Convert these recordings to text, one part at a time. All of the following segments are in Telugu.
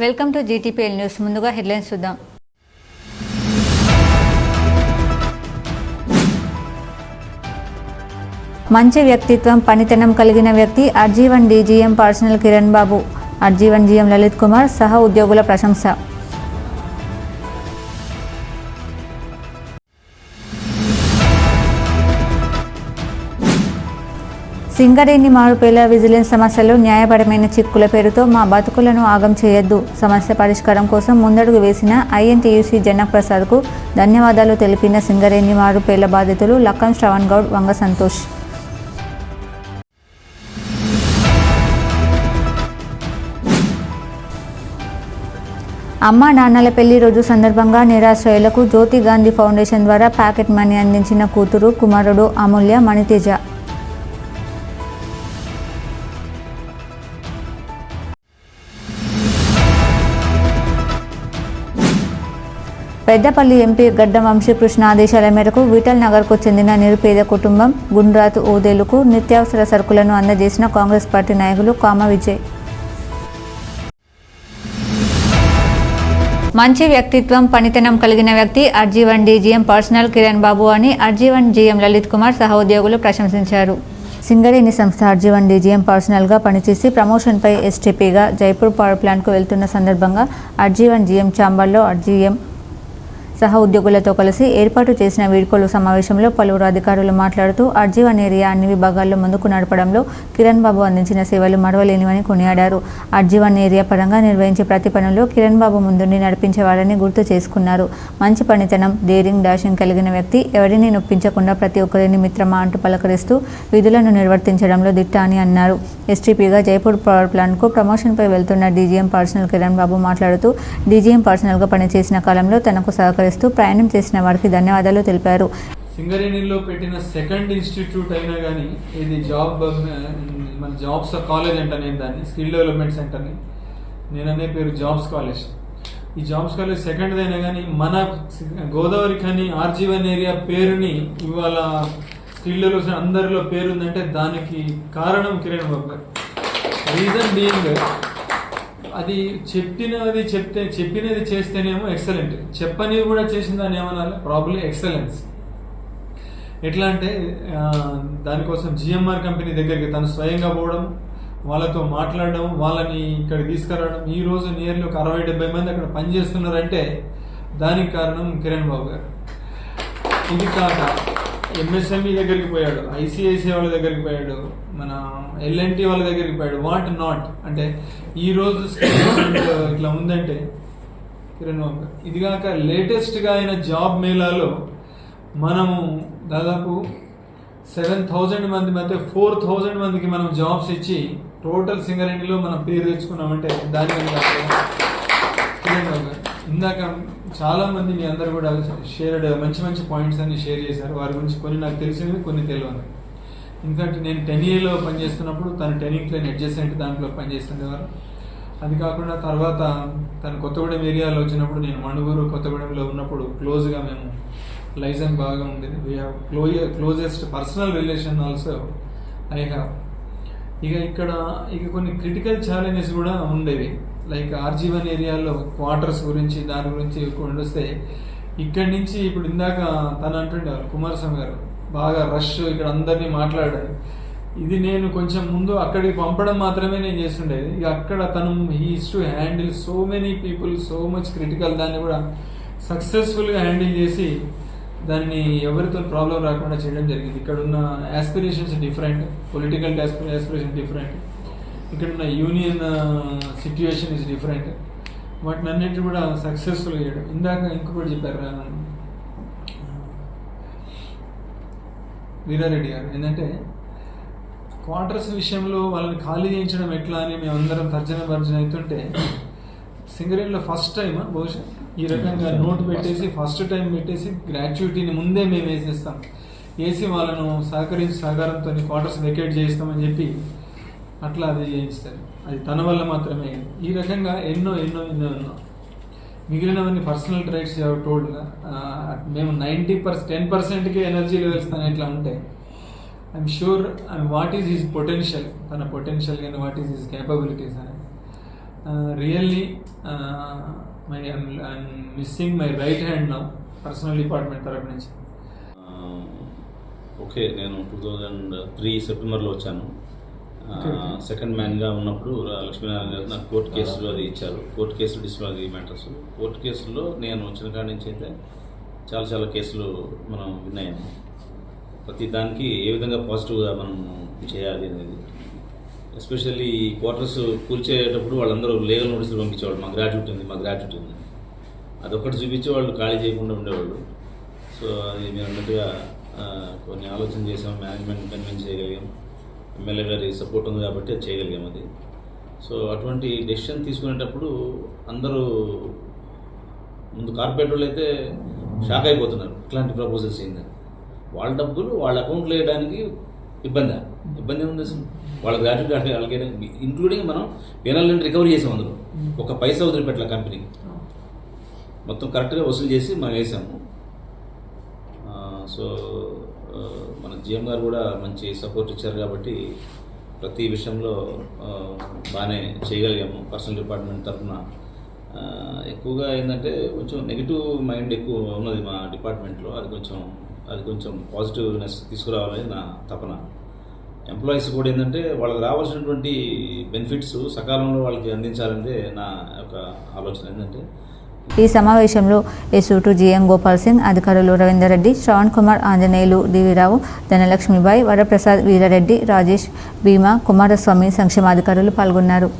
Welcome to GTPL news. ముందుగా హెడ్లైన్స్ చూద్దాం. మంచి వ్యక్తిత్వం, పనితనం కలిగిన వ్యక్తి అర్జీవన్ డీజీఎం పర్సనల్ కిరణ్ బాబు. అర్జీవన్ జీఎం లలిత్ కుమార్ సహ ఉద్యోగుల ప్రశంస. సింగరేణి మారుపేల విజిలెన్స్ సమస్యలు న్యాయపరమైన చిక్కుల పేరుతో మా బతుకులను ఆగం చేయొద్దు. సమస్య పరిష్కారం కోసం ముందడుగు వేసిన ఐఎన్టీయూసీ జనక్ ప్రసాద్కు ధన్యవాదాలు తెలిపిన సింగరేణి మారుపేల బాధితులు లక్కం శ్రవణ్ గౌడ్, వంగ సంతోష్. అమ్మా నాన్నల పెళ్లి రోజు సందర్భంగా నిరాశ్రయులకు జ్యోతి గాంధీ ఫౌండేషన్ ద్వారా ప్యాకెట్ మనీ అందించిన కూతురు, కుమారుడు అమూల్య, మణితేజ. పెద్దపల్లి ఎంపీ గడ్డం వంశీకృష్ణ ఆదేశాల మేరకు విఠల్ నగర్కు చెందిన నిరుపేద కుటుంబం గుండ్రాతు ఓదేలుకు నిత్యావసర సరుకులను అందజేసిన కాంగ్రెస్ పార్టీ నాయకులు కామ విజయ్. మంచి వ్యక్తిత్వం, పనితనం కలిగిన వ్యక్తి అర్జీవన్ డీజీఎం పర్సనల్ కిరణ్ బాబు అని అర్జీవన్ జీఎం లలిత్ కుమార్ సహ ఉద్యోగులు ప్రశంసించారు. సింగరేణి సంస్థ అర్జీవన్ డీజీఎం పర్సనల్గా పనిచేసి ప్రమోషన్పై ఎస్టీపీగా జైపూర్ పవర్ ప్లాంట్కు వెళ్తున్న సందర్భంగా అర్జీవన్ జీఎం ఛాంబర్లో అర్జీఎం సహ ఉద్యోగులతో కలిసి ఏర్పాటు చేసిన వీడ్కోలు సమావేశంలో పలువురు అధికారులు మాట్లాడుతూ అర్జీవన్ ఏరియా అన్ని విభాగాల్లో ముందుకు నడపడంలో కిరణ్ బాబు అందించిన సేవలు మరవలేనివని కొనియాడారు. అర్జీవన్ ఏరియా పరంగా నిర్వహించే ప్రతి పనుల్లో కిరణ్ బాబు ముందుండి నడిపించేవారని గుర్తు చేసుకున్నారు. మంచి పనితనం, డేరింగ్, డాషింగ్ కలిగిన వ్యక్తి, ఎవరిని నొప్పించకుండా ప్రతి ఒక్కరిని మిత్రమా అంటూ పలకరిస్తూ విధులను నిర్వర్తించడంలో దిట్ట అని అన్నారు. ఎస్టీపీగా జైపూర్ పవర్ ప్లాంట్కు ప్రమోషన్పై వెళ్తున్న డీజీఎం పర్సనల్ కిరణ్ బాబు మాట్లాడుతూ డీజీఎం పర్సనల్గా పనిచేసిన కాలంలో తనకు సహకరిస్తూ ప్రయాణం చేసిన వారికి ధన్యవాదాలు తెలిపారు. సింగరేణిలో పెట్టిన సెకండ్ ఇన్స్టిట్యూట్ అయినా కానీ ఇది మన జాబ్స్ కాలేజ్ అంట, నేను దాన్ని స్కిల్ డెవలప్మెంట్ సెంటర్ని నేననే పేరు జాబ్స్ కాలేజ్. ఈ జాబ్స్ కాలేజ్ సెకండ్ అయినా కానీ మన గోదావరి కానీ ఆర్జీవన్ ఏరియా పేరుని ఇవాళ స్కిల్ డెవలప్మెంట్ అందరిలో పేరుందంటే దానికి కారణం కిరణ్ బాబు గారు. రీజన్ బీయింగ్ అది చెప్పినది చేస్తేనేమో ఎక్సలెంట్, చెప్పనివి కూడా చేసిన దాన్ని ఏమనాలి, ప్రాబ్లీ ఎక్సలెన్స్. ఎట్లా అంటే దానికోసం జిఎంఆర్ కంపెనీ దగ్గరికి తను స్వయంగా పోవడం, వాళ్ళతో మాట్లాడడం, వాళ్ళని ఇక్కడికి తీసుకురావడం. ఈరోజు నియర్లీ ఒక 60-70 మంది అక్కడ పనిచేస్తున్నారంటే దానికి కారణం కిరణ్ బాబు గారు. ఇది కాక ఎంఎస్ఎంఈ దగ్గరికి పోయాడు, ఐసిఐసిఐ వాళ్ళ దగ్గరికి పోయాడు, మన ఎల్ఎన్టీ వాళ్ళ దగ్గరికి పోయాడు, వాట్ నాట్. అంటే ఈరోజు ఇట్లా ఉందంటే కిరణ్ బాబు గారు. ఇది కాక లేటెస్ట్గా అయిన జాబ్ మేళాలో మనము దాదాపు 7,000 మంది మధ్య 4,000 మందికి మనం జాబ్స్ ఇచ్చి టోటల్ సింగరేణిలో మనం పేరు తెచ్చుకున్నామంటే దాని కిరణ్ బాబు గారు. ఇందాక చాలా మంది మీ అందరు కూడా మంచి మంచి పాయింట్స్ అన్ని షేర్ చేశారు. వారి గురించి కొన్ని నాకు తెలిసినవి, కొన్ని తెలియదు. ఎందుకంటే నేను 10A పనిచేస్తున్నప్పుడు తను 10 క్లైన్ అడ్జసెంట్ దాంట్లో పనిచేస్తుండేవారు. అది కాకుండా తర్వాత తను కొత్తగూడెం ఏరియాలో వచ్చినప్పుడు నేను మణుగూరు కొత్తగూడెంలో ఉన్నప్పుడు క్లోజ్గా మేము లైజన్ బాగా ఉండేది. We have closest personal relation also I have. ఇక కొన్ని క్రిటికల్ ఛాలెంజెస్ కూడా ఉండేవి. లైక్ ఆర్జీవన్ ఏరియాలో క్వార్టర్స్ గురించి, దాని గురించి వస్తే ఇక్కడి నుంచి ఇప్పుడు ఇందాక తను అంటుండేవారు కుమారస్వామి గారు బాగా రష్ ఇక్కడ అందరినీ మాట్లాడారు. ఇది నేను కొంచెం ముందు అక్కడికి పంపడం మాత్రమే నేను చేస్తుండేది. ఇక అక్కడ తను he's to handle so many people, so much critical. దాన్ని కూడా సక్సెస్ఫుల్గా హ్యాండిల్ చేసి దాన్ని ఎవరితో ప్రాబ్లం రాకుండా చేయడం జరిగింది. ఇక్కడ ఉన్న aspirations different, political aspiration different, ఇక్కడ ఉన్న యూనియన్ సిచ్యువేషన్ ఇస్ డిఫరెంట్. వాటిని అన్నింటి కూడా సక్సెస్ఫుల్గా చేయడం. ఇందాక ఇంకొకటి చెప్పారు వీరారెడ్డి గారు, ఏంటంటే క్వార్టర్స్ విషయంలో వాళ్ళని ఖాళీ చేయించడం ఎట్లా అని మేమందరం తర్జన అవుతుంటే సింగరేణిలో ఫస్ట్ టైం బహుశా ఈ రకంగా నోటు పెట్టేసి ఫస్ట్ టైం పెట్టేసి గ్రాట్యుటీని ముందే మేము వేసి వాళ్ళను సహకారంతో క్వార్టర్స్ వెకేట్ చేయిస్తామని చెప్పి అట్లా అది చేయిస్తారు. అది తన వల్ల మాత్రమే. ఈ రకంగా ఎన్నో మిగిలినవన్నీ పర్సనల్ ట్రైట్స్ టోల్డ్గా మేము 10%కే ఎనర్జీ లెవెల్స్ తన ఇట్లా ఉంటాయి. I'm sure what is his potential, తన పొటెన్షియల్ కానీ వాట్ ఈజ్ హిజ్ కేపబిలిటీస్ అనేది really I'm missing my right hand now personal department తరపు నుంచి. ఓకే, నేను 2003 సెప్టెంబర్లో వచ్చాను. సెకండ్ మ్యాన్గా ఉన్నప్పుడు లక్ష్మీనారాయణ గారు నాకు కోర్టు కేసులు అది ఇచ్చారు. కోర్టు కేసులు డిస్ప్లారీ మ్యాటర్స్. కోర్టు కేసుల్లో నేను వచ్చిన కాడి నుంచి అయితే చాలా కేసులు మనం విన్నాము. ప్రతి దానికి ఏ విధంగా పాజిటివ్గా మనం చేయాలి అనేది, ఎస్పెషల్లీ ఈ క్వార్టర్స్ కూల్చేటప్పుడు వాళ్ళందరూ లీగల్ నోటీసులు పంపించేవాళ్ళు. మా గ్రాట్యుటీ ఉంది అదొక్కటి చూపించి వాళ్ళు ఖాళీ చేయకుండా ఉండేవాళ్ళు. సో అది మీరు అన్నట్టుగా కొన్ని ఆలోచన చేసాం, మేనేజ్మెంట్ కన్విన్స్ చేయగలిగాం, ఎమ్మెల్యే గారి సపోర్ట్ ఉంది కాబట్టి అది చేయగలిగాం. అది సో అటువంటి డెసిషన్ తీసుకునేటప్పుడు అందరూ ముందు కార్పొరేట్ వాళ్ళు అయితే షాక్ అయిపోతున్నారు, ఇట్లాంటి ప్రపోజల్స్ ఏందని. వాళ్ళ డబ్బులు వాళ్ళ అకౌంట్లో వేయడానికి ఇబ్బంది ఉంది అసలు. వాళ్ళ గ్రాట్యుటీ వాళ్ళకి ఇంక్లూడింగ్ మనం పెనల్ నుండి రికవరీ చేసాం. అందులో ఒక పైసా వదిలిపెట్టాల కంపెనీకి, మొత్తం కరెక్ట్గా వసూలు చేసి మనం వేసాము. సో మన జిఎం గారు కూడా మంచి సపోర్ట్ ఇచ్చారు కాబట్టి ప్రతి విషయంలో బాగానే చేయగలిగాము. పర్సనల్ డిపార్ట్మెంట్ తరఫున ఎక్కువగా ఏంటంటే కొంచెం నెగిటివ్ మైండ్ ఎక్కువ ఉన్నది మా డిపార్ట్మెంట్లో. అది కొంచెం పాజిటివ్నెస్ తీసుకురావాలని నా తపన. ఎంప్లాయీస్ కూడా ఏంటంటే వాళ్ళకి రావాల్సినటువంటి బెనిఫిట్స్ సకాలంలో వాళ్ళకి అందించాలనేదే నా యొక్క ఆలోచన. ఏంటంటే ఈ సమావేశంలో ఎస్ఓ2 జిఎం గోపాల్ సింగ్, అధికారులు రవీందర్ రెడ్డి, శ్రవణ్ కుమార్, ఆంజనేయులు, డివిరావు, ధనలక్ష్మిబాయి, వరప్రసాద్, వీరారెడ్డి, రాజేష్, భీమా, కుమారస్వామి సంక్షేమాధికారులు పాల్గొన్నారు.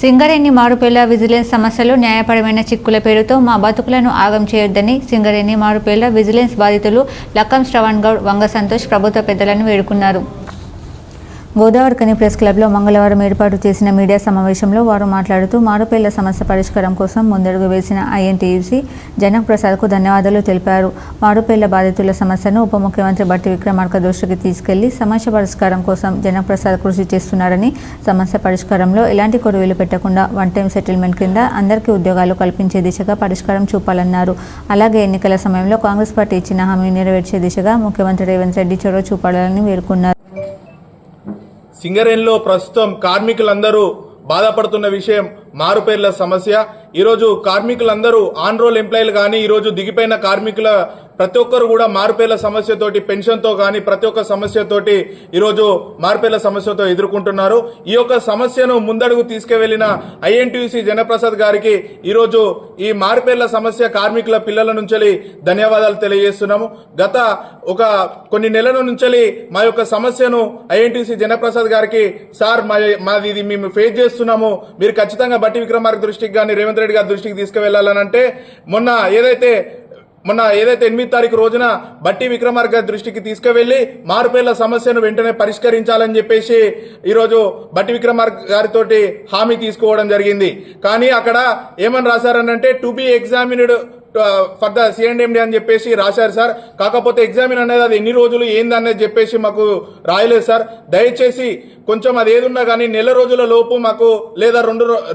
సింగరేణి మారుపేళ్ల విజిలెన్స్ సమస్యలు న్యాయపరమైన చిక్కుల పేరుతో మా బతుకులను ఆగం చేయొద్దని సింగరేణి మారుపేళ్ల విజిలెన్స్ బాధితులు లక్కం శ్రవణ్ గౌడ్, వంగ సంతోష్ ప్రభుత్వ పెద్దలను వేడుకున్నారు. గోదావరికని ప్రెస్ క్లబ్లో మంగళవారం ఏర్పాటు చేసిన మీడియా సమావేశంలో వారు మాట్లాడుతూ మారుపేళ్ల సమస్య పరిష్కారం కోసం ముందడుగు వేసిన ఐఎన్టీయూసీ జనక్ ప్రసాద్కు ధన్యవాదాలు తెలిపారు. మారుపేళ్ల బాధితుల సమస్యను ఉప ముఖ్యమంత్రి బట్టి విక్రమార్క దృష్టికి తీసుకెళ్లి సమస్య పరిష్కారం కోసం జనక్ ప్రసాద్ కృషి చేస్తున్నారని, సమస్య పరిష్కారంలో ఎలాంటి కొరవీలు పెట్టకుండా వన్ టైం సెటిల్మెంట్ కింద అందరికీ ఉద్యోగాలు కల్పించే దిశగా పరిష్కారం చూపాలన్నారు. అలాగే ఎన్నికల సమయంలో కాంగ్రెస్ పార్టీ ఇచ్చిన హామీ నెరవేర్చే దిశగా ముఖ్యమంత్రి రేవంత్ రెడ్డి చొరవ చూపాలని పేర్కొన్నారు. సింగరేణిలో ప్రస్తుతం కార్మికులందరూ బాధపడుతున్న విషయం మారుపేర్ల సమస్య. ఈరోజు కార్మికులందరూ ఆన్ రోల్ ఎంప్లాయీలు కానీ ఈరోజు దిగిపోయిన కార్మికుల ప్రతి ఒక్కరు కూడా మారుపేర్ల సమస్యతోటి, పెన్షన్తో కానీ ప్రతి ఒక్క సమస్యతోటి ఈరోజు మారుపేర్ల సమస్యతో ఎదుర్కొంటున్నారు. ఈ యొక్క సమస్యను ముందడుగు తీసుకువెళ్లిన ఐఎన్టీయూసీ జనప్రసాద్ గారికి ఈరోజు ఈ మారుపేర్ల సమస్య కార్మికుల పిల్లల నుంచి ధన్యవాదాలు తెలియజేస్తున్నాము. గత కొన్ని నెలల నుంచి మా యొక్క సమస్యను ఐఎన్టీయూసీ జనప్రసాద్ గారికి, సార్ మాది ఇది మేము ఫేస్ చేస్తున్నాము, మీరు ఖచ్చితంగా బట్టి విక్రమార్క దృష్టికి కానీ రేవంత్ రెడ్డి గారి దృష్టికి తీసుకువెళ్లాలనంటే మొన్న ఏదైతే 8వ తారీఖు రోజున బట్టి విక్రమార్క గారి దృష్టికి తీసుకువెళ్లి మారుపేర్ల సమస్యను వెంటనే పరిష్కరించాలని చెప్పేసి ఈరోజు బట్టి విక్రమార్క గారితో హామీ తీసుకోవడం జరిగింది. కానీ అక్కడ ఏమని రాశారనంటే to be examined for the CM and MD అని చెప్పేసి రాశారు సార్. కాకపోతే ఎగ్జామిన్ అనేది అది ఎన్ని రోజులు ఏందనేది చెప్పేసి మాకు రాయలేదు సార్. దయచేసి కొంచెం అది ఏదున్నా కానీ నెల రోజుల లోపు మాకు లేదా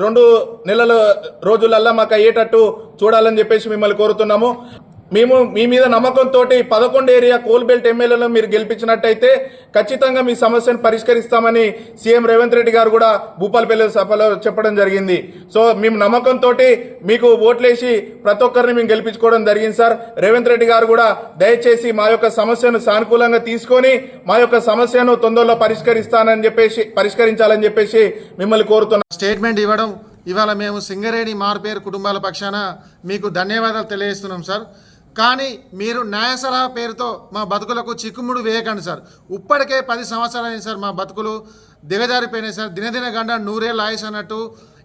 రెండు నెలల రోజులల్లా మాకు అయ్యేటట్టు చూడాలని చెప్పేసి మిమ్మల్ని కోరుతున్నాము. మేము మీ మీద నమ్మకంతో 11 ఏరియా కోల్బెల్ట్ ఎమ్మెల్యేలను మీరు గెలిపించినట్టయితే ఖచ్చితంగా మీ సమస్యను పరిష్కరిస్తామని సీఎం రేవంత్ రెడ్డి గారు కూడా భూపాలపల్లి సభలో చెప్పడం జరిగింది. సో మేము నమ్మకంతో మీకు ఓట్లేసి ప్రతి ఒక్కరిని మేము గెలిపించుకోవడం జరిగింది సార్. రేవంత్ రెడ్డి గారు కూడా దయచేసి మా యొక్క సమస్యను సానుకూలంగా తీసుకొని మా యొక్క సమస్యను తొందరలో పరిష్కరించాలని చెప్పేసి మిమ్మల్ని కోరుతున్నాం. స్టేట్మెంట్ ఇవ్వడం ఇవాళ మేము సింగరేణి మారుపేరు కుటుంబాల పక్షాన మీకు ధన్యవాదాలు తెలియజేస్తున్నాం సార్. కానీ మీరు న్యాయ సలహా పేరుతో మా బతుకులకు చిక్కుముడు వేయకండి సార్. ఇప్పటికే 10 సంవత్సరాలైంది సార్, మా బతుకులు దిగజారిపోయినాయి సార్. దినదిన గంట 100 ఏళ్ళ ఆయుష్ అన్నట్టు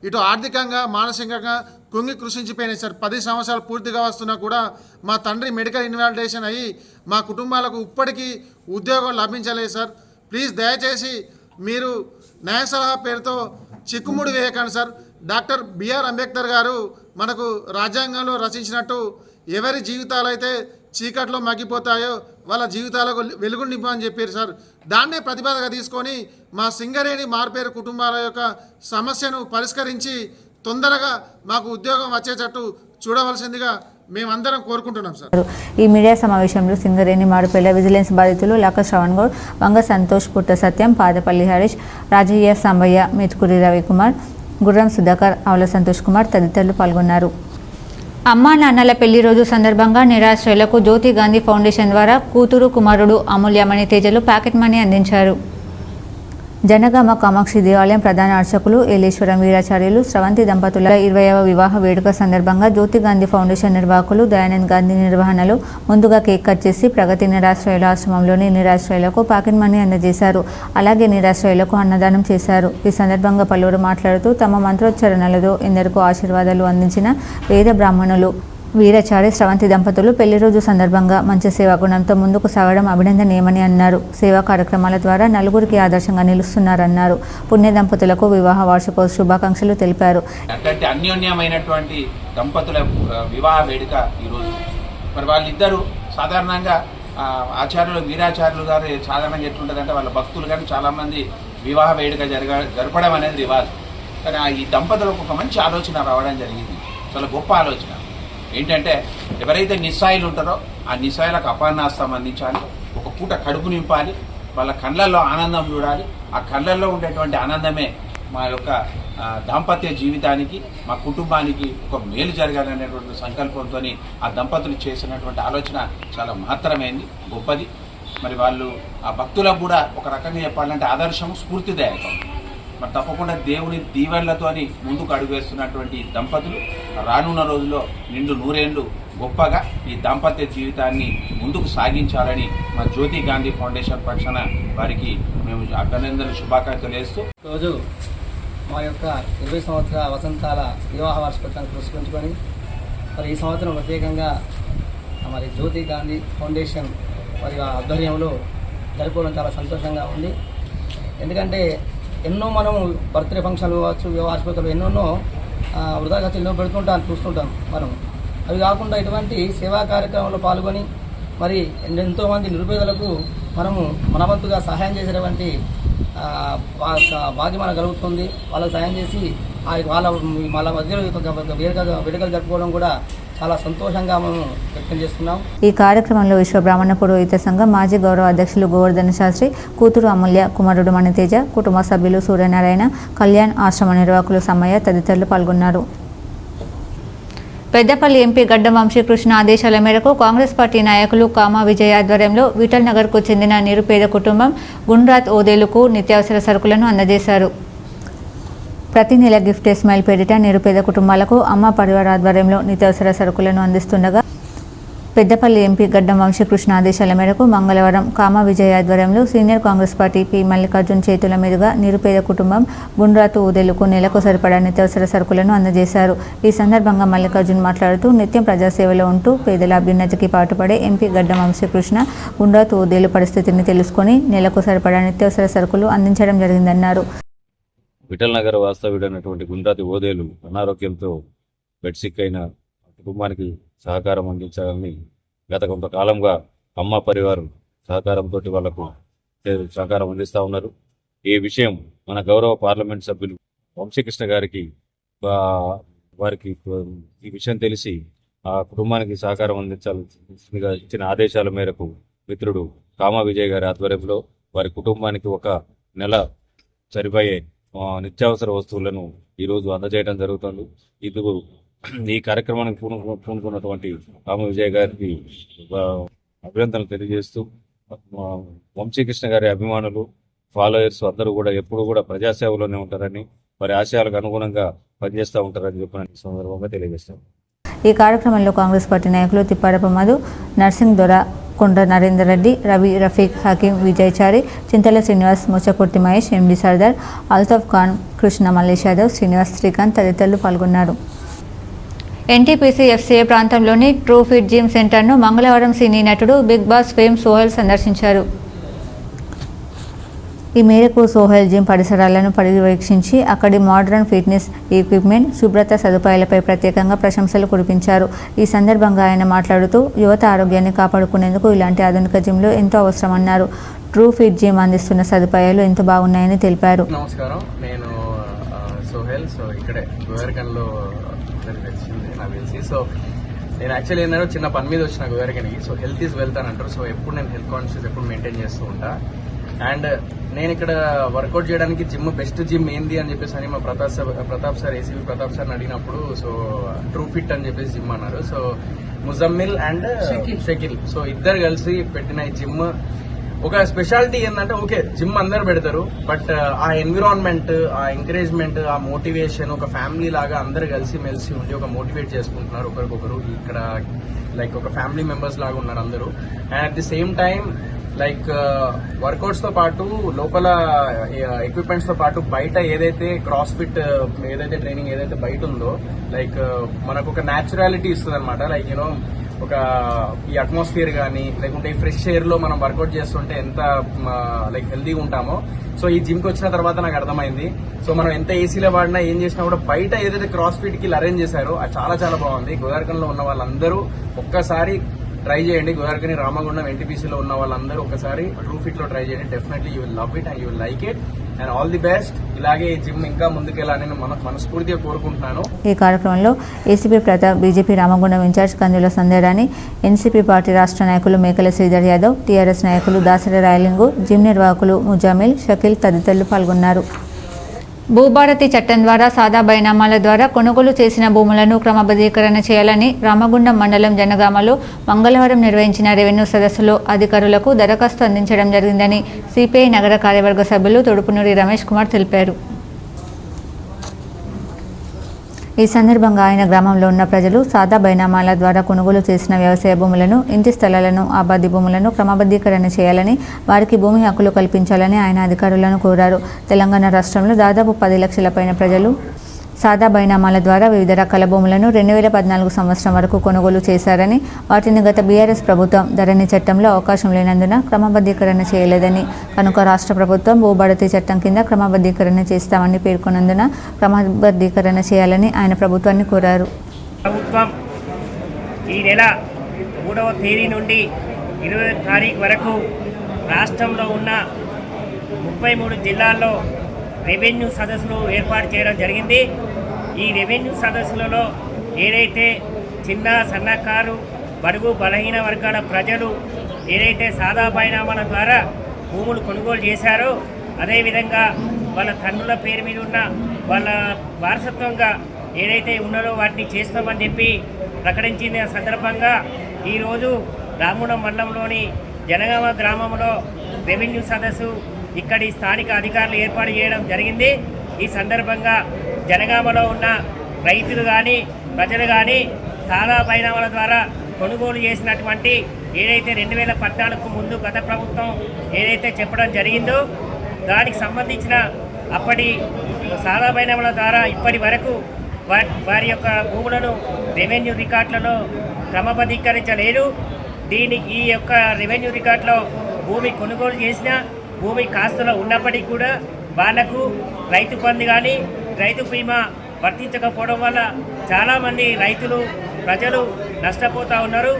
ఇటు ఆర్థికంగా మానసికంగా కుంగి కృషించిపోయినాయి సార్. 10 సంవత్సరాలు పూర్తిగా వస్తున్నా కూడా మా తండ్రి మెడికల్ ఇన్వాలిడేషన్ అయ్యి మా కుటుంబాలకు ఇప్పటికీ ఉద్యోగం లభించలేదు సార్. ప్లీజ్ దయచేసి మీరు న్యాయ సలహా పేరుతో చిక్కుముడి వేయకండి సార్. డాక్టర్ బిఆర్ అంబేద్కర్ గారు మనకు రాజ్యాంగంలో రచించినట్టు ఎవరి జీవితాలు అయితే చీకట్లో మగ్గిపోతాయో వాళ్ళ జీవితాలకు వెలుగు నింపని చెప్పారు సార్. దాన్నే ప్రతిపాదనగా తీసుకొని మా సింగరేణి మారుపేరు కుటుంబాల యొక్క సమస్యను పరిష్కరించి తొందరగా మాకు ఉద్యోగం వచ్చేటట్టు చూడవలసిందిగా మేమందరం కోరుకుంటున్నాం సార్. ఈ మీడియా సమావేశంలో సింగరేణి మారుపేట విజిలెన్స్ బాధితులు లక్క శ్రవణ్ గౌడ్, వంగ సంతోష్, పుట్ట సత్యం, పాదపల్లి హరీష్, రాజయ్య సాంబయ్య, మెతుకురి రవికుమార్, గుర్రం సుధాకర్, ఆవుల సంతోష్ కుమార్ తదితరులు పాల్గొన్నారు. అమ్మా నాన్నల పెళ్లి రోజు సందర్భంగా నిరాశ్రయులకు జ్యోతి గాంధీ ఫౌండేషన్ ద్వారా కూతురు కుమారుడు అమూల్యమణి తేజలు ప్యాకెట్ మనీ అందించారు. జనగామ కామాక్షి దేవాలయం ప్రధాన అర్చకులు ఏలేశ్వరం వీరాచార్యులు స్రవంతి దంపతుల 20వ వివాహ వేడుక సందర్భంగా జ్యోతి గాంధీ ఫౌండేషన్ నిర్వాహకులు దయానంద్ గాంధీ నిర్వహణలో ముందుగా కేక్ కట్ చేసి ప్రగతి నిరాశ్రయుల ఆశ్రమంలోని నిరాశ్రయులకు పాకెట్ మనీ అందజేశారు. అలాగే నిరాశ్రయులకు అన్నదానం చేశారు. ఈ సందర్భంగా పలువురు మాట్లాడుతూ తమ మంత్రోచ్చరణలతో ఎందరికో ఆశీర్వాదాలు అందించిన వేద బ్రాహ్మణులు వీరాచారి స్రవంతి దంపతులు పెళ్లి రోజు సందర్భంగా మంచి సేవా గుణంతో ముందుకు సాగడం అభినందనీయమని అన్నారు. సేవా కార్యక్రమాల ద్వారా నలుగురికి ఆదర్శంగా నిలుస్తున్నారన్నారు. పుణ్య దంపతులకు వివాహ వార్షికోత్సవ శుభాకాంక్షలు తెలిపారు. అట్లాంటి అన్యోన్యమైనటువంటి దంపతుల వివాహ వేడుక ఈరోజు. మరి వాళ్ళిద్దరూ సాధారణంగా ఆచార్యులు వీరాచార్యులు గారు సాధారణంగా ఎట్లుంటుందంటే వాళ్ళ భక్తులు కానీ చాలామంది వివాహ వేడుక జరపడం అనేది రివాజు. కానీ ఈ దంపతులకు ఒక మంచి ఆలోచన రావడం జరిగింది. చాలా గొప్ప ఆలోచన ఏంటంటే ఎవరైతే నిస్సాయిలు ఉంటారో ఆ నిస్సాయిలకు అపర్ణాస్తం అందించాలి, ఒక పూట కడుపు నింపాలి, వాళ్ళ కళ్ళల్లో ఆనందం చూడాలి. ఆ కళ్ళల్లో ఉండేటువంటి ఆనందమే మా యొక్క దాంపత్య జీవితానికి, మా కుటుంబానికి ఒక మేలు జరగాలనేటువంటి సంకల్పంతో ఆ దంపతులు చేసినటువంటి ఆలోచన చాలా మహత్తరమైంది, గొప్పది. మరి వాళ్ళు ఆ భక్తులకు కూడా ఒక రకంగా చెప్పాలంటే ఆదర్శం, స్ఫూర్తిదాయకం. మరి తప్పకుండా దేవుని దీవెనలతోని ముందుకు అడుగువేస్తున్నటువంటి దంపతులు రానున్న రోజుల్లో నిండు నూరేళ్లు గొప్పగా ఈ దాంపత్య జీవితాన్ని ముందుకు సాగించాలని మా జ్యోతి గాంధీ ఫౌండేషన్ పక్షాన వారికి మేము అభినందనలు శుభాకాంక్షలు వేస్తూ రోజు మా యొక్క 20 సంవత్సరాల వసంతాల వివాహ వార్షికోత్సవాన్ని పురస్కరించుకొని మరి ఈ సంవత్సరం ప్రత్యేకంగా మరి జ్యోతి గాంధీ ఫౌండేషన్ వారి ఆధ్వర్యంలో జరుపుకోవడం చాలా సంతోషంగా ఉంది. ఎందుకంటే ఎన్నో మనం బర్త్డే ఫంక్షన్లు కావచ్చు, వార్షికోత్సవాలు ఎన్నెన్నో వృధా ఖర్చులు ఎన్నో పెడుతుంటాం, చూస్తుంటాం మనం. అవి కాకుండా ఇటువంటి సేవా కార్యక్రమంలో పాల్గొని మరి ఎంతోమంది నిరుపేదలకు మనము మనవంతుగా సహాయం చేసేటువంటి భాగ్యం మనకు కలుగుతుంది. వాళ్ళకు సహాయం చేసి వాళ్ళ మధ్యలో వేడుకలు జరుపుకోవడం కూడా చాలా సంతోషంగా మేము వ్యక్తం చేస్తున్నాం. ఈ కార్యక్రమంలో విశ్వ బ్రాహ్మణ పురోహిత సంఘం మాజీ గౌరవ అధ్యక్షులు గోవర్ధన శాస్త్రి, కూతురు అమూల్య, కుమారుడు మణితేజ, కుటుంబ సభ్యులు సూర్యనారాయణ, కళ్యాణ్, ఆశ్రమ నిర్వాహకులు సమ్మయ్య తదితరులు పాల్గొన్నారు. పెద్దపల్లి ఎంపీ గడ్డం వంశీకృష్ణ ఆదేశాల మేరకు కాంగ్రెస్ పార్టీ నాయకులు కామా విజయ్ ఆధ్వర్యంలో విఠల్ నగర్కు చెందిన నిరుపేద కుటుంబం గుండ్రాత్ ఓదేలుకు నిత్యావసర సరుకులను అందజేశారు. ప్రతి నెల గిఫ్ట్ స్మైల్ పేరిట నిరుపేద కుటుంబాలకు అమ్మ పరివార ఆధ్వర్యంలో నిత్యావసర సరుకులను అందిస్తుండగా పెద్దపల్లి ఎంపీ గడ్డం వంశీకృష్ణ ఆదేశాల మేరకు మంగళవారం కామా విజయ్ ఆధ్వర్యంలో senior Congress party P Mallikarjun చేతుల మీదుగా నిరుపేద కుటుంబం గుండ్రాతు ఊదేలుకు నెలకు సరిపడా నిత్యావసర సరుకులను అందజేశారు. ఈ సందర్భంగా మల్లికార్జున్ మాట్లాడుతూ నిత్యం ప్రజాసేవలో ఉంటూ పేదల అభ్యున్నతికి పాటుపడే ఎంపీ గడ్డం వంశీకృష్ణ గుండ్రాతు ఊదేలు పరిస్థితిని తెలుసుకొని నెలకు సరిపడా నిత్యావసర సరుకులు అందించడం జరిగిందన్నారు. విఠల్ నగర్ వాస్తవ్యుడైనటువంటి గుండ్రాతి ఓదేలు అనారోగ్యంతో బెడ్ సిక్ అయిన కుటుంబానికి సహకారం అందించాలని గత కొంతకాలంగా అమ్మ పరివారం సహకారంతో వాళ్లకు సహకారం అందిస్తూ ఉన్నారు. ఈ విషయం మన గౌరవ పార్లమెంట్ సభ్యులు వంశీకృష్ణ గారికి వారికి ఈ విషయం తెలిసి ఆ కుటుంబానికి సహకారం అందించాల్సిందిగా ఇచ్చిన ఆదేశాల మేరకు మిత్రుడు కామా విజయ్ గారి ఆధ్వర్యంలో వారి కుటుంబానికి ఒక నెల సరిపోయే నిత్యావసర వస్తువులను ఈరోజు అందజేయడం జరుగుతుంది. ఈ కార్యక్రమానికి పూనుకున్నటువంటి రామ విజయ్ గారికి అభినందనలు తెలియజేస్తూ వంశీకృష్ణ గారి అభిమానులు, ఫాలోయర్స్ అందరూ కూడా ఎప్పుడు కూడా ప్రజాసేవలోనే ఉంటారని, వారి ఆశయాలకు అనుగుణంగా పనిచేస్తూ ఉంటారని చెప్పిన సందర్భంగా తెలియజేస్తాం. ఈ కార్యక్రమంలో కాంగ్రెస్ పార్టీ నాయకులు తిప్పారప మధు, నర్సింగ్ దొర, కొండ నరేందర్ రెడ్డి, రవి, రఫీక్, హకీం, విజయచారి, చింతల శ్రీనివాస్, ముచ్చకుర్తి మహేష్, ఎండి సర్దార్, అల్తాఫ్ ఖాన్, కృష్ణ మల్లేష్ యాదవ్, శ్రీనివాస్, శ్రీకాంత్ తదితరులు పాల్గొన్నారు. ఎన్టీపీసీ ఎఫ్సీఏ ప్రాంతంలోని ట్రూ ఫిట్ జిమ్ సెంటర్ను మంగళవారం సినీ నటుడు బిగ్ బాస్ ఫేమ్ సోహెల్ సందర్శించారు. ఈ మేరకు సోహెల్ జిమ్ పరిసరాలను పర్యవేక్షించి అక్కడి మోడర్న్ ఫిట్నెస్ ఎక్విప్మెంట్, శుభ్రత సదుపాయాలపై ప్రత్యేకంగా ప్రశంసలు కురిపించారు. ఈ సందర్భంగా ఆయన మాట్లాడుతూ యువత ఆరోగ్యాన్ని కాపాడుకునేందుకు ఇలాంటి ఆధునిక జిమ్లు ఎంతో అవసరమన్నారు. ట్రూ ఫిట్ జిమ్ అందిస్తున్న సదుపాయాలు ఎంతో బాగున్నాయని తెలిపారు. నమస్కారం, నేను సోహెల్. ఇక్కడే గోవర్కన్లో నాకు తెలిసి నేను యాక్చువల్లీ ఏంటంటే చిన్న పని మీద వచ్చిన గోదావరికి. సో హెల్త్ ఈజ్ వెల్త్ అని అంటారు. సో ఎప్పుడు నేను హెల్త్ కాన్షియస్ ఎప్పుడు మెయింటైన్ చేస్తూ ఉంటా. అండ్ నేను ఇక్కడ వర్కౌట్ చేయడానికి బెస్ట్ జిమ్ ఏంది అని చెప్పేసి అని మా ప్రతాప్ సార్ ఏసీబీ ప్రతాప్ సార్ని అడిగినప్పుడు సో ట్రూ ఫిట్ అని చెప్పేసి జిమ్ అన్నారు. So Muzammil and Shakeel so ఇద్దరు కలిసి పెట్టిన ఈ జిమ్ ఒక స్పెషాలిటీ ఏంటంటే ఓకే జిమ్ అందరు పెడతారు, బట్ ఆ ఎన్విరాన్మెంట్, ఆ ఎంకరేజ్మెంట్, ఆ మోటివేషన్ ఒక ఫ్యామిలీ లాగా అందరు కలిసి మెలిసి ఉండి ఒక మోటివేట్ చేసుకుంటున్నారు ఒకరికొకరు. ఇక్కడ లైక్ ఒక ఫ్యామిలీ మెంబర్స్ లాగా ఉన్నారు అందరూ. And at the same time like workouts తో పాటు లోపల ఎక్విప్మెంట్స్ తో పాటు బయట ఏదైతే క్రాస్ ఫిట్ ఏదైతే ట్రైనింగ్ ఏదైతే బయట ఉందో లైక్ మనకు ఒక న్యాచురాలిటీ ఇస్తుంది అనమాట. లైక్ యూనో ఒక ఈ అట్మాస్ఫియర్ కానీ లేకుంటే ఈ ఫ్రెష్ ఎయిర్ లో మనం వర్కౌట్ చేస్తుంటే ఎంత లైక్ హెల్దీగా ఉంటామో. సో ఈ జిమ్ కి వచ్చిన తర్వాత నాకు అర్థమైంది. సో మనం ఎంత ఏసీలో వాడినా ఏం చేసినా కూడా బయట ఏదైతే క్రాస్ ఫిట్ కి అరేంజ్ చేశారో అది చాలా చాలా బాగుంది. గోదావరికంలో ఉన్న వాళ్ళందరూ ఒక్కసారి ట్రై చేయండి. గోదావరికని రామగుండం ఎన్టీపీసీలో ఉన్న వాళ్ళందరూ ఒకసారి ట్రూ ఫిట్ లో ట్రై చేయండి. Definitely you will love it and you will like it. And all the best. ఇలాగే ఈ జిమ్ ఇంకా ముందుకెళ్ళాలని నేను మనస్ఫూర్తిగా కోరుకుంటున్నాను. ఈ కార్యక్రమంలో ACP Pratap, BJP Ramagundam in charge Kandula Sandhyarani, NCP party రాష్ట్ర నాయకులు మేకల శ్రీధర్ యాదవ్, టీఆర్ఎస్ నాయకులు దాసరి రాయలింగు, జిమ్ నిర్వాహకులు ముజామిల్, షకీల్ తదితరులు పాల్గొన్నారు. భూభారతి చట్టం ద్వారా సాదా బైనామాల ద్వారా కొనుగోలు చేసిన భూములను క్రమబద్ధీకరణ చేయాలని రామగుండం మండలం జనగామలో మంగళవారం నిర్వహించిన రెవెన్యూ సదస్సులో అధికారులకు దరఖాస్తు అందించడం జరిగిందని సిపిఐ నగర కార్యవర్గ సభ్యులు తొడుపునూరి రమేష్ కుమార్ తెలిపారు. ఈ సందర్భంగా ఆయన గ్రామంలో ఉన్న ప్రజలు సాదా బైనామాల ద్వారా కొనుగోలు చేసిన వ్యవసాయ భూములను, ఇంటి స్థలాలను, ఆబాది భూములను క్రమబద్ధీకరణ చేయాలని, వారికి భూమి హక్కులు కల్పించాలని ఆయన అధికారులను కోరారు. తెలంగాణ రాష్ట్రంలో దాదాపు 10 లక్షల పైన ప్రజలు సాదా బైనామాల ద్వారా వివిధ రకాల భూములను 2014 సంవత్సరం వరకు కొనుగోలు చేశారని, వాటిని గత బీఆర్ఎస్ ప్రభుత్వం ధరణి చట్టంలో అవకాశం లేనందున క్రమబద్ధీకరణ చేయలేదని, కనుక రాష్ట్ర ప్రభుత్వం భూభారతి చట్టం కింద క్రమబద్ధీకరణ చేస్తామని పేర్కొన్నందున క్రమబద్ధీకరణ చేయాలని ఆయన ప్రభుత్వాన్ని కోరారు. ప్రభుత్వం ఈ నెల 3వ తేదీ నుండి 20వ తారీఖు వరకు రాష్ట్రంలో ఉన్న 33 జిల్లాల్లో రెవెన్యూ సదస్సులు ఏర్పాటు చేయడం జరిగింది. ఈ రెవెన్యూ సదస్సులలో ఏదైతే చిన్న సన్నకారు బడుగు బలహీన వర్గాల ప్రజలు ఏదైతే సాదా బైనామాల ద్వారా భూములు కొనుగోలు చేశారో, అదేవిధంగా వాళ్ళ తండ్రుల పేరు మీద ఉన్న వాళ్ళ వారసత్వంగా ఏదైతే ఉన్నదో వాటిని చేస్తామని చెప్పి ప్రకటించిన సందర్భంగా ఈరోజు రామగుండం మండలంలోని జనగామ గ్రామంలో రెవెన్యూ సదస్సు ఇక్కడి స్థానిక అధికారులు ఏర్పాటు చేయడం జరిగింది. ఈ సందర్భంగా జనగామలో ఉన్న రైతులు కానీ ప్రజలు కానీ సాదా బైనామాల ద్వారా కొనుగోలు చేసినటువంటి ఏదైతే 2014కు ముందు గత ప్రభుత్వం ఏదైతే చెప్పడం జరిగిందో దానికి సంబంధించిన అప్పటి సాదా బైనామాల ద్వారా ఇప్పటి వరకు వారి యొక్క భూములను రెవెన్యూ రికార్డులలో క్రమబద్ధీకరించలేదు. ఈ యొక్క రెవెన్యూ రికార్డులో భూమి కొనుగోలు చేసిన భూమి కాస్తులో ఉన్నప్పటికీ కూడా వాళ్లకు రైతు బంధు కానీ రైతు బీమా వర్తించకపోవడం వల్ల చాలామంది రైతులు ప్రజలు నష్టపోతూ ఉన్నారు.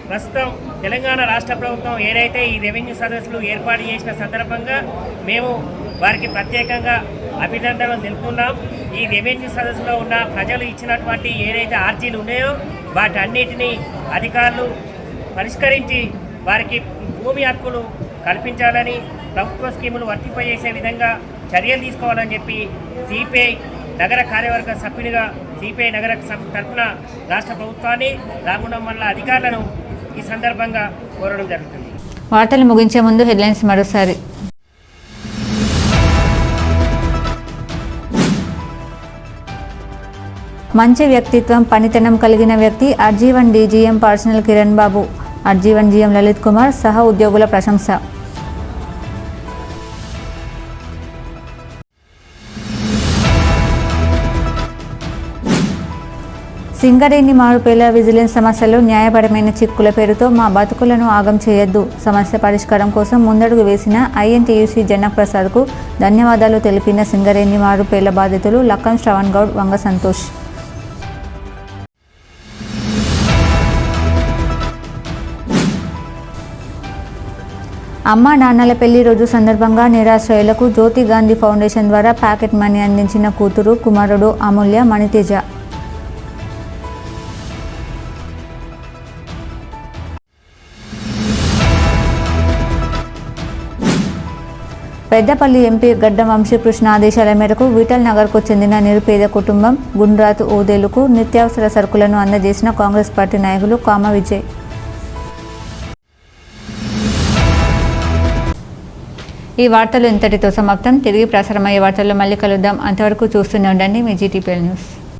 ప్రస్తుతం తెలంగాణ రాష్ట్ర ప్రభుత్వం ఏదైతే ఈ రెవెన్యూ సదస్సులు ఏర్పాటు చేసిన సందర్భంగా మేము వారికి ప్రత్యేకంగా అభినందనలు తెలుపుతున్నాం. ఈ రెవెన్యూ సదస్సులో ఉన్న ప్రజలు ఇచ్చినటువంటి ఏదైతే ఆర్జీలు ఉన్నాయో వాటన్నిటినీ అధికారులు పరిష్కరించి వారికి భూమి హక్కులు కల్పించాలని, ప్రభుత్వ స్కీములు వర్తింపజేసే విధంగా చర్యలు తీసుకోవాలని చెప్పి సిపిఐ నగర కార్యవర్గ సభ్యునిగా సిపిఐ నగర తరఫున రాష్ట్ర ప్రభుత్వాన్ని, రామగుండం మండల అధికారులను ఈ సందర్భంగా కోరడం జరుగుతుంది. వార్తలు ముగించే ముందు హెడ్లైన్స్ మరోసారి. మంచి వ్యక్తిత్వం, పనితనం కలిగిన వ్యక్తి అర్జీవన్ డీజీఎం పర్సనల్ కిరణ్ బాబు, అర్జీవన్ జీఎం లలిత్ కుమార్ సహా ఉద్యోగుల ప్రశంస. సింగరేణి మారుపేల విజిలెన్స్ సమస్యలు న్యాయపరమైన చిక్కుల పేరుతో మా బతుకులను ఆగం చేయొద్దు, సమస్య పరిష్కారం కోసం ముందడుగు వేసిన ఐఎన్టీయూసీ జనక్ ప్రసాద్కు ధన్యవాదాలు తెలిపిన సింగరేణి మారుపేల బాధితులు లక్కం శ్రవణ్ గౌడ్, వంగ సంతోష్. అమ్మా నాన్నల పెళ్లి రోజు సందర్భంగా నిరాశ్రయులకు జ్యోతి గాంధీ ఫౌండేషన్ ద్వారా ప్యాకెట్ మనీ అందించిన కూతురు కుమారుడు అమూల్య, మణితేజ. పెద్దపల్లి ఎంపీ గడ్డం వంశీకృష్ణ ఆదేశాల మేరకు విఠల్ నగర్కు చెందిన నిరుపేద కుటుంబం గుండ్రాతు ఓదేలుకు నిత్యావసర సరుకులను అందజేసిన కాంగ్రెస్ పార్టీ నాయకులు కామ విజయ్. ఈ వార్తలు ఇంతటితో సమాప్తం. తిరిగి ప్రసారమయ్యే వార్తల్లో మళ్ళీ కలుద్దాం. అంతవరకు చూస్తూనే ఉండండి మీ జీటీపీఎల్ న్యూస్.